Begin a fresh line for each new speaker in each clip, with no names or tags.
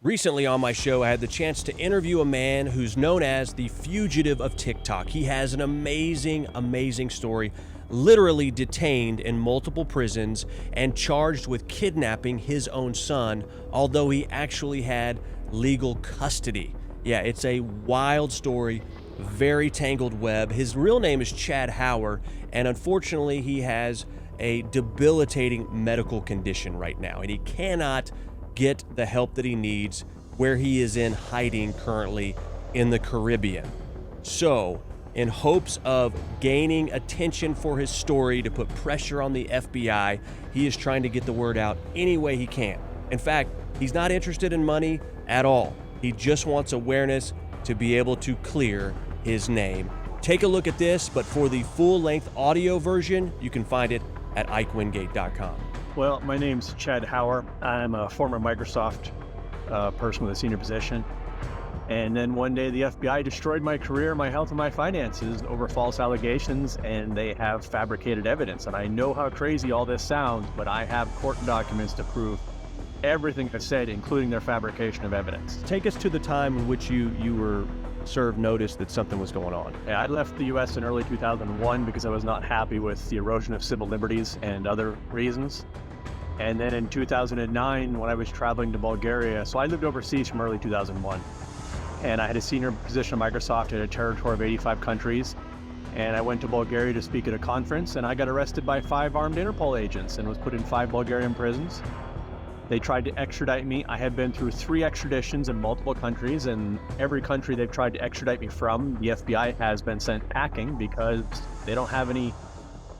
Recently on my show, I had the chance to interview a man who's known as the fugitive of TikTok. He has an amazing story, literally detained in multiple prisons and charged with kidnapping his own son, although he actually had legal custody. Yeah, it's a wild story, very tangled web. His real name is Chad Hauer, and unfortunately, he has a debilitating medical condition right now, and he cannot get the help that he needs where he is in hiding currently in the Caribbean. So, in hopes of gaining attention for his story to put pressure on the FBI, he is trying to get the word out any way he can. In fact, he's not interested in money at all. He just wants awareness to be able to clear his name. Take a look at this, but for the full-length audio version, you can find it at ikewingate.com.
Well, my name's Chad Hauer. I'm a former Microsoft person with a senior position. And then one day the FBI destroyed my career, my health, and my finances over false allegations, and they have fabricated evidence. And I know how crazy all this sounds, but I have court documents to prove everything I said, including their fabrication of evidence.
Take us to the time in which you were served notice that something was going on.
Yeah, I left the U.S. in early 2001 because I was not happy with the erosion of civil liberties and other reasons. And then in 2009, when I was traveling to Bulgaria, so I lived overseas from early 2001, and I had a senior position at Microsoft in a territory of 85 countries. And I went to Bulgaria to speak at a conference, and I got arrested by 5 armed Interpol agents and was put in 5 Bulgarian prisons. They tried to extradite me. I have been through 3 extraditions in multiple countries, and every country they've tried to extradite me from, the FBI has been sent packing because they don't have any,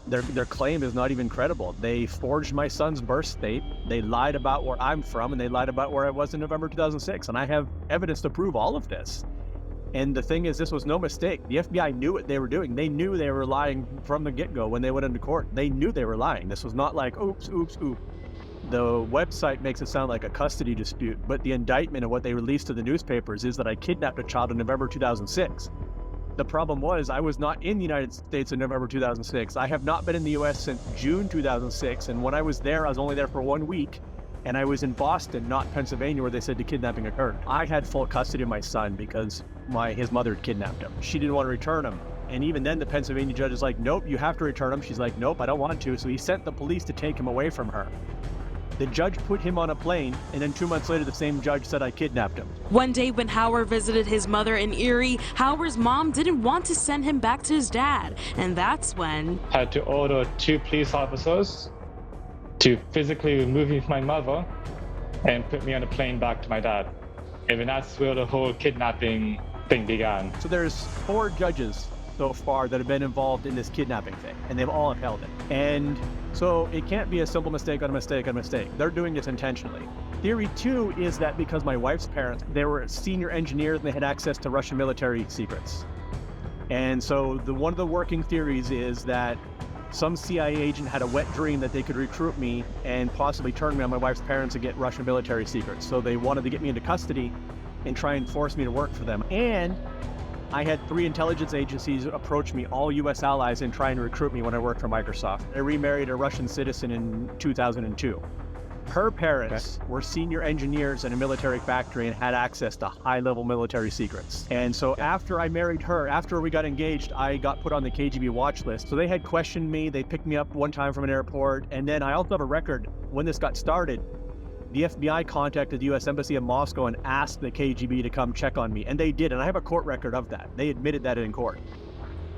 their claim is not even credible. They forged my son's birth date, they lied about where I'm from, and they lied about where I was in November 2006, and I have evidence to prove all of this. And the thing is, this was no mistake. The FBI knew what they were doing. They knew they were lying from the get-go when they went into court. They knew they were lying. This was not like, oops. The website makes it sound like a custody dispute, but the indictment of what they released to the newspapers is that I kidnapped a child in November 2006. The problem was I was not in the United States in November 2006. I have not been in the US since June 2006, and when I was there, I was only there for 1 week, and I was in Boston, not Pennsylvania, where they said the kidnapping occurred. I had full custody of my son because his mother had kidnapped him. She didn't want to return him. And even then, the Pennsylvania judge is like, nope, you have to return him. She's like, nope, I don't want to. So he sent the police to take him away from her. The judge put him on a plane, and then 2 months later, the same judge said I kidnapped him.
One day when Hauer visited his mother in Erie, Hauer's mom didn't want to send him back to his dad. And that's when
had to order 2 police officers to physically remove me from my mother and put me on a plane back to my dad. And that's where the whole kidnapping thing began.
So there's 4 judges so far that have been involved in this kidnapping thing, and they've all upheld it. And so it can't be a simple mistake on a mistake on a mistake. They're doing this intentionally. Theory 2 is that because my wife's parents, they were senior engineers and they had access to Russian military secrets. And so one of the working theories is that some CIA agent had a wet dream that they could recruit me and possibly turn me on my wife's parents and get Russian military secrets. So they wanted to get me into custody and try and force me to work for them. And I had 3 intelligence agencies approach me, all U.S. allies, and try and recruit me when I worked for Microsoft. I remarried a Russian citizen in 2002. Her parents were senior engineers in a military factory and had access to high-level military secrets. And so after I married her, after we got engaged, I got put on the KGB watch list. So they had questioned me. They picked me up one time from an airport. And then I also have a record when this got started. The FBI contacted the U.S. Embassy in Moscow and asked the KGB to come check on me, and they did, and I have a court record of that. They admitted that in court.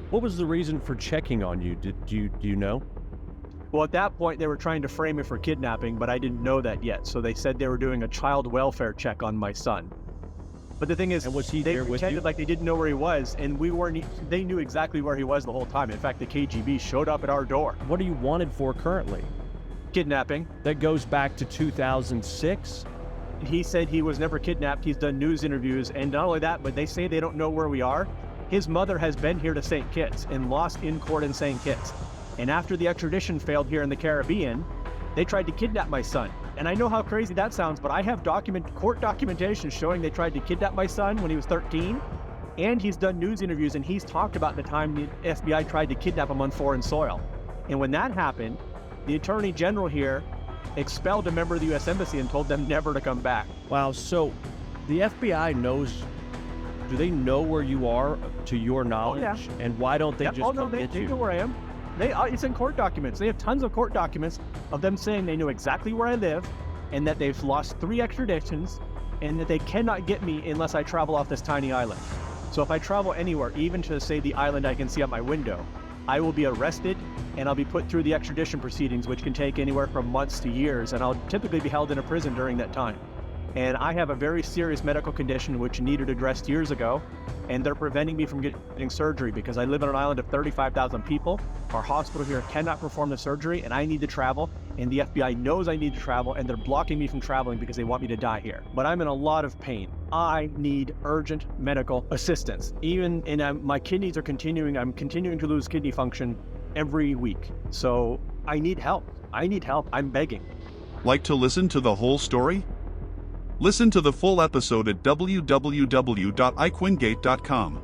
What was the reason for checking on you? Do you know?
Well, at that point, they were trying to frame me for kidnapping, but I didn't know that yet, so they said they were doing a child welfare check on my son. But the thing is,
and was he
they
there with you?
pretended like they didn't know where he was, and they knew exactly where he was the whole time. In fact, the KGB showed up at our door.
What are you wanted for currently?
Kidnapping.
That goes back to 2006?
He said he was never kidnapped. He's done news interviews, and not only that, but they say they don't know where we are. His mother has been here to St. Kitts and lost in court in St. Kitts. And after the extradition failed here in the Caribbean, they tried to kidnap my son. And I know how crazy that sounds, but I have court documentation showing they tried to kidnap my son when he was 13. And he's done news interviews, and he's talked about the time the FBI tried to kidnap him on foreign soil. And when that happened, the Attorney General here expelled a member of the U.S. Embassy and told them never to come back.
Wow, so The FBI knows. Do they know where you are, to your knowledge?
yeah.
And why don't they
Yep.
just
Oh, no,
come
they
get you?
know where I am. It's in court documents. They have tons of court documents of them saying they know exactly where I live and that they've lost 3 extraditions and that they cannot get me unless I travel off this tiny island. So if I travel anywhere, even to, say, the island I can see out my window, I will be arrested and I'll be put through the extradition proceedings, which can take anywhere from months to years, and I'll typically be held in a prison during that time. And I have a very serious medical condition which needed addressed years ago, and they're preventing me from getting surgery because I live on an island of 35,000 people. Our hospital here cannot perform the surgery, and I need to travel, and the FBI knows I need to travel, and they're blocking me from traveling because they want me to die here. But I'm in a lot of pain. I need urgent medical assistance. My kidneys are I'm continuing to lose kidney function every week. So I need help. I'm begging.
Like to listen to the whole story? Listen to the full episode at www.iquingate.com.